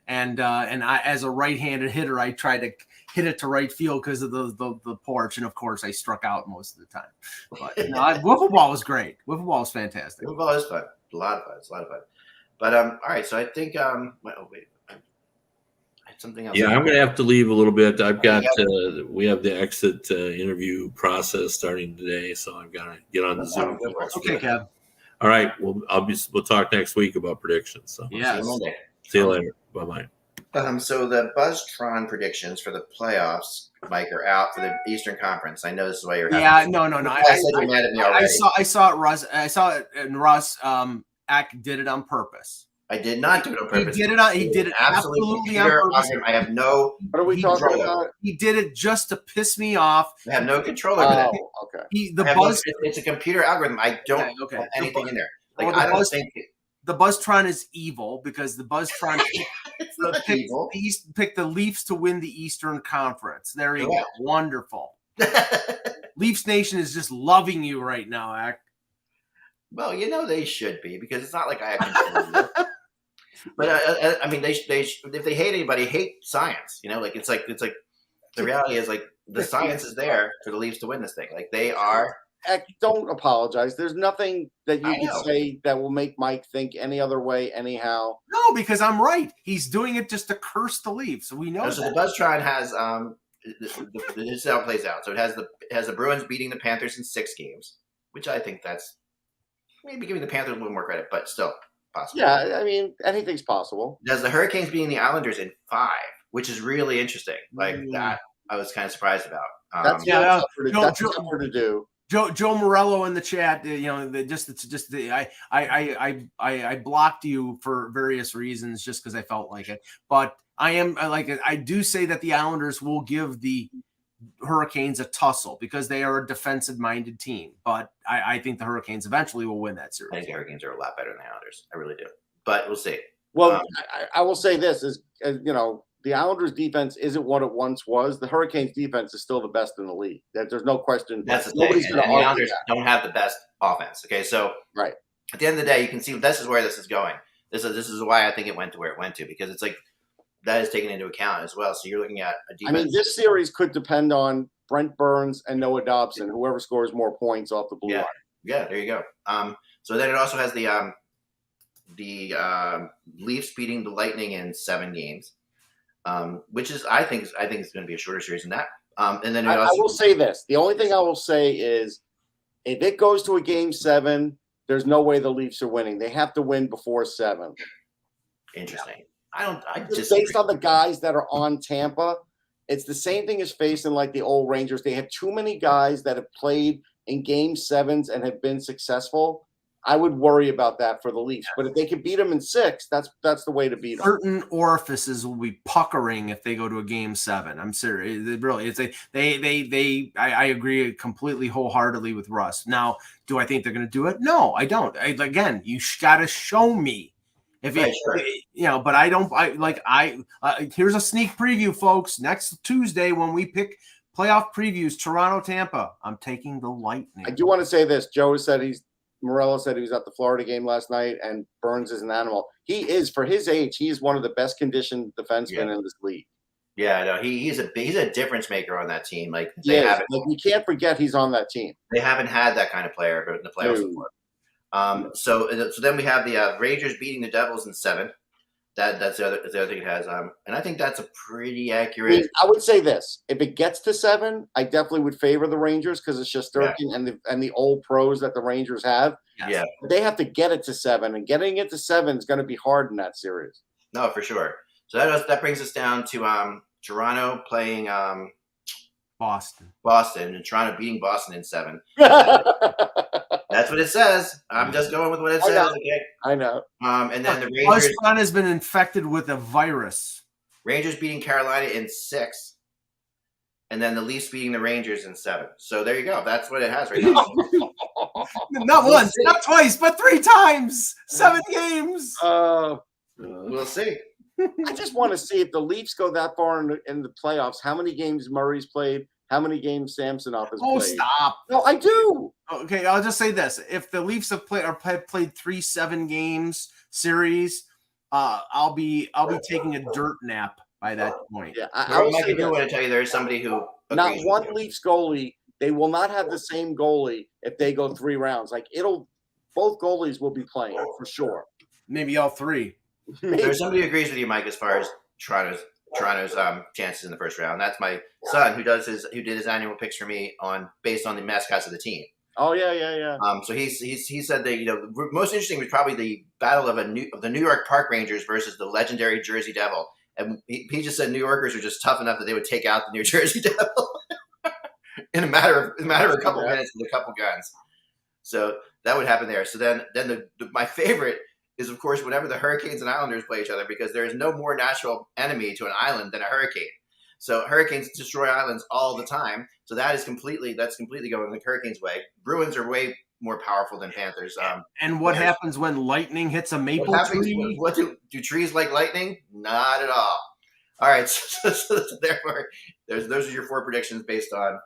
and I, as a right-handed hitter, I tried to hit it to right field because of the porch, and of course I struck out most of the time. But wiffle ball was great. Wiffle ball was fantastic. Wiffle ball is fun. A lot of fun. It's a lot of fun. But all right. So I think I had something else. Yeah, I'm going to have to leave a little bit. I've got we have the exit interview process starting today, so I've got to get on the Zoom. Okay, Kev. All right. We'll talk next week about predictions. So yeah. See you later. Bye-bye. So the BuzzTron predictions for the playoffs, Mike, are out for the Eastern Conference. I know this is why you're having no. I said you're mad at me already. I saw it, Russ. I saw it, and Russ did it on purpose. I did not do it on purpose. He did it absolutely on purpose. I have no. What are we talking about? He did it just to piss me off. I have no control over that. Okay. It's a computer algorithm. I don't have anything in there. I don't think the BuzzTron is evil because the BuzzTron pick the Leafs to win the Eastern Conference. There you go. Wonderful. Leafs Nation is just loving you right now, Ak. Well, they should be, because it's not like I have control. But I mean, they if they hate anybody, hate science. It's like the reality is, like, the science is there for the Leafs to win this thing. Like, they are. Don't apologize. There's nothing that you can say that will make Mike think any other way anyhow. No, because I'm right. He's doing it just to curse the Leafs. So we know. So the Buzztron has this is how it plays out. So it has the Bruins beating the Panthers in 6 games, which I think that's maybe giving the Panthers a little more credit, but still possible. Yeah, I mean, anything's possible. It has the Hurricanes beating the Islanders in 5, which is really interesting. Like that, I was kind of surprised about. That's tougher to do. Joe Morello in the chat, I blocked you for various reasons just because I felt like it. But I do say that the Islanders will give the Hurricanes a tussle because they are a defensive-minded team. But I think the Hurricanes eventually will win that series. I think the Hurricanes are a lot better than the Islanders. I really do. But we'll see. Well, I will say this is, the Islanders' defense isn't what it once was. The Hurricanes' defense is still the best in the league. There's no question. That's the Nobody's thing. going to The argue Islanders that. don't have the best offense. Okay, so right at the end of the day, you can see this is where this is going. This is why I think it went to where it went to, because it's like that is taken into account as well. So you're looking at a defense. I mean, this series could depend on Brent Burns and Noah Dobson, whoever scores more points off the blue line. Yeah, there you go. So then it also has the Leafs beating the Lightning in 7 games. Which is I think it's going to be a shorter series than that. And then I will say this: the only thing I will say is, if it goes to a game 7, there's no way the Leafs are winning. They have to win before 7. Interesting. I just based on the guys that are on Tampa, it's the same thing as facing like the old Rangers. They have too many guys that have played in game 7s and have been successful. I would worry about that for the Leafs, but if they can beat them in 6, that's the way to beat them. Certain orifices will be puckering if they go to a game 7. I'm serious. I agree completely wholeheartly with Russ. Now, do I think they're going to do it? No, I don't. Again, you got to show me. If it, sure. But I don't. Here's a sneak preview, folks. Next Tuesday when we pick playoff previews, Toronto, Tampa. I'm taking the Lightning. I do want to say this. Morello said he was at the Florida game last night, and Burns is an animal. He is, for his age, he is one of the best conditioned defensemen in this league. Yeah, no, he's a difference maker on that team. Like we can't forget he's on that team. They haven't had that kind of player in the playoffs before. So then we have the Rangers beating the Devils in 7. That's the other thing it has. And I think that's a pretty accurate. I would say this: if it gets to 7, I definitely would favor the Rangers because it's just Shesterkin and the old pros that the Rangers have. Yeah, but they have to get it to 7, and getting it to 7 is going to be hard in that series. No, for sure. So that brings us down to Toronto playing Boston, and Toronto beating Boston in 7. That's what it says. I'm just going with what it says. Okay? I know. And then the Rangers. Boston has been infected with a virus. Rangers beating Carolina in 6. And then the Leafs beating the Rangers in 7. So there you go. That's what it has right now. Not once, not twice, but 3 times. 7 games. We'll see. I just want to see if the Leafs go that far in the playoffs, how many games Murray's played, how many games Samsonov has played. Oh, stop. No, I do. Okay, I'll just say this. If the Leafs have played 3 7-games series, I'll be taking a dirt nap by that point. Yeah, I want to tell you there's somebody who not one Leafs goalie, they will not have the same goalie if they go 3 rounds. Both goalies will be playing for sure. Maybe all 3. There's somebody who agrees with you, Mike, as far as Toronto's chances in the first round. That's my son who did his annual picks for me based on the mascots of the team. Oh yeah. So he said that most interesting was probably the battle of the New York Park Rangers versus the legendary Jersey Devil, and he just said New Yorkers are just tough enough that they would take out the New Jersey Devil in a matter of a couple minutes with a couple guns. So that would happen there. So then my favorite is, of course, whenever the Hurricanes and Islanders play each other, because there is no more natural enemy to an island than a hurricane. So Hurricanes destroy islands all the time. So that's completely going the Hurricanes' way. Bruins are way more powerful than panthers. And what happens when lightning hits a maple tree? What do trees like lightning? Not at all. All right, so therefore, those are your 4 predictions based on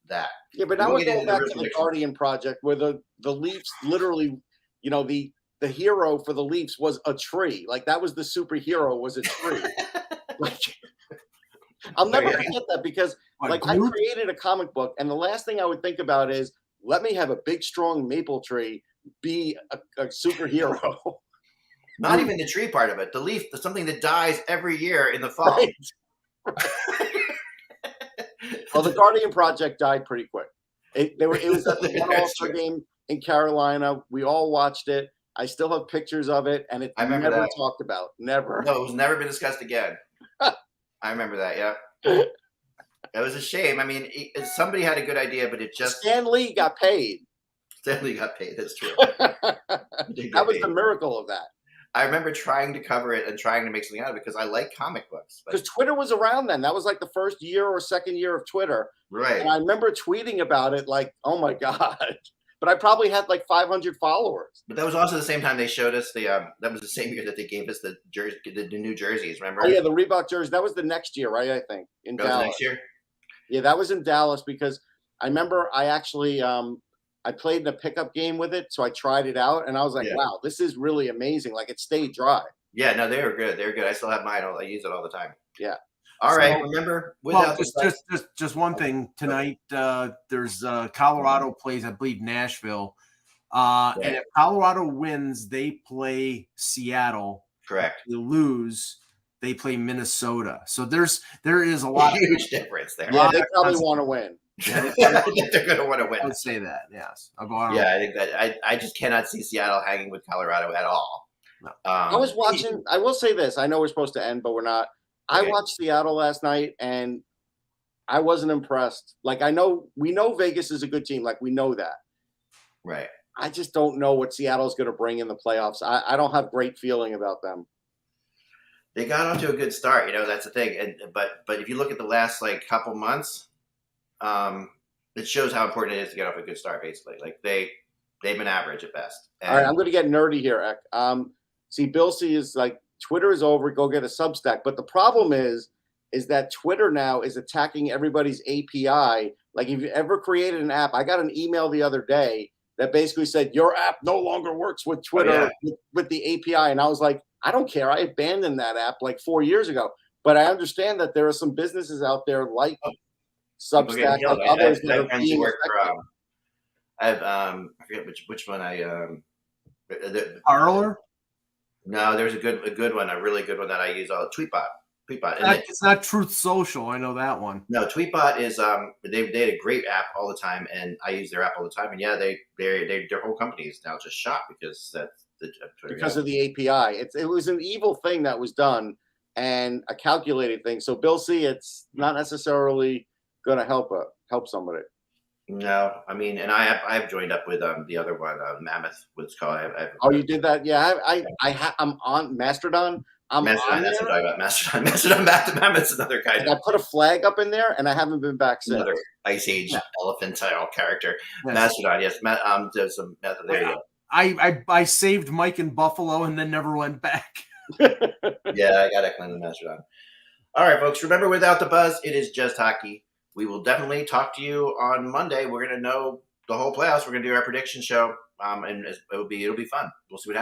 that. Yeah, but now we're going back to the Guardian Project, where the Leafs literally, the hero for the Leafs was a tree. Like, that was the superhero, was a tree. Like, I'll never forget that, because I created a comic book, and the last thing I would think about is, let me have a big, strong maple tree be a superhero. Not even the tree part of it. The leaf, something that dies every year in the fall. Right. Well, the Guardian Project died pretty quick. It was at the one All-Star game in Carolina. We all watched it. I still have pictures of it, and it's never talked about. Never. No, it was never been discussed again. I remember that, yeah. It was a shame. I mean, somebody had a good idea, but it just... Stan Lee got paid. Stan Lee got paid, that's true. That was the miracle of that. I remember trying to cover it and trying to make something out of it because I like comic books. Because Twitter was around then. That was like the first year or second year of Twitter. Right. And I remember tweeting about it like, oh my God. But I probably had like 500 followers. But that was also the same time they showed us that was the same year that they gave us the new jerseys, remember? Oh yeah, the Reebok jersey. That was the next year, right? I think in Dallas. Next year? Yeah, that was in Dallas, because I remember I actually I played in a pickup game with it, so I tried it out, and I was like, wow, this is really amazing. Like, it stayed dry. Yeah, no, they were good. They were good. I still have mine. I use it all the time. Yeah. All right. Remember, just one thing tonight. There's Colorado plays, I believe, Nashville, and if Colorado wins, they play Seattle. Correct. If they lose, they play Minnesota. So there is a lot huge difference there. Yeah, they probably want to win. They're going to want to win. I would say that. Yes, I'll go on. Yeah, I think that I just cannot see Seattle hanging with Colorado at all. No. I was watching. I will say this. I know we're supposed to end, but we're not. I watched Seattle last night, and I wasn't impressed. Like, we know Vegas is a good team. Like, we know that. Right. I just don't know what Seattle's going to bring in the playoffs. I don't have great feeling about them. They got off to a good start, that's the thing. But if you look at the last couple months, it shows how important it is to get off a good start. Basically, like they've been average at best. All right, I'm going to get nerdy here, Eck. See, Bill C is like, Twitter is over. Go get a Substack. But the problem is that Twitter now is attacking everybody's API. Like, if you ever created an app, I got an email the other day that basically said your app no longer works with Twitter with the API, and I was like, I don't care. I abandoned that app like 4 years ago. But I understand that there are some businesses out there like Substack, like others that are being affected. I have I forget which one Parlor? No, there's a good one, a really good one that I use. Tweetbot. It's not Truth Social. I know that one. No, Tweetbot is they had a great app all the time, and I use their app all the time. And yeah, their whole company is now just shot because of the API. It was an evil thing that was done and a calculated thing. So Bill C, it's not necessarily going to help somebody. No, I mean, and I've joined up with the other one, Mammoth. What's called? You did that? Yeah, I'm on Mastodon. Mastodon. That's what I got. Mastodon back to Mammoth's another kind. I put a flag up in there, and I haven't been back since. Another Ice Age elephant-style character. Yes. Mastodon. Yes, there's some method. There you go. I saved Mike in Buffalo and then never went back. Yeah, I got Eklund and Mastodon. All right, folks. Remember, without the buzz, it is just hockey. We will definitely talk to you on Monday. We're going to know the whole playoffs. We're going to do our prediction show, and it'll be fun. We'll see what happens.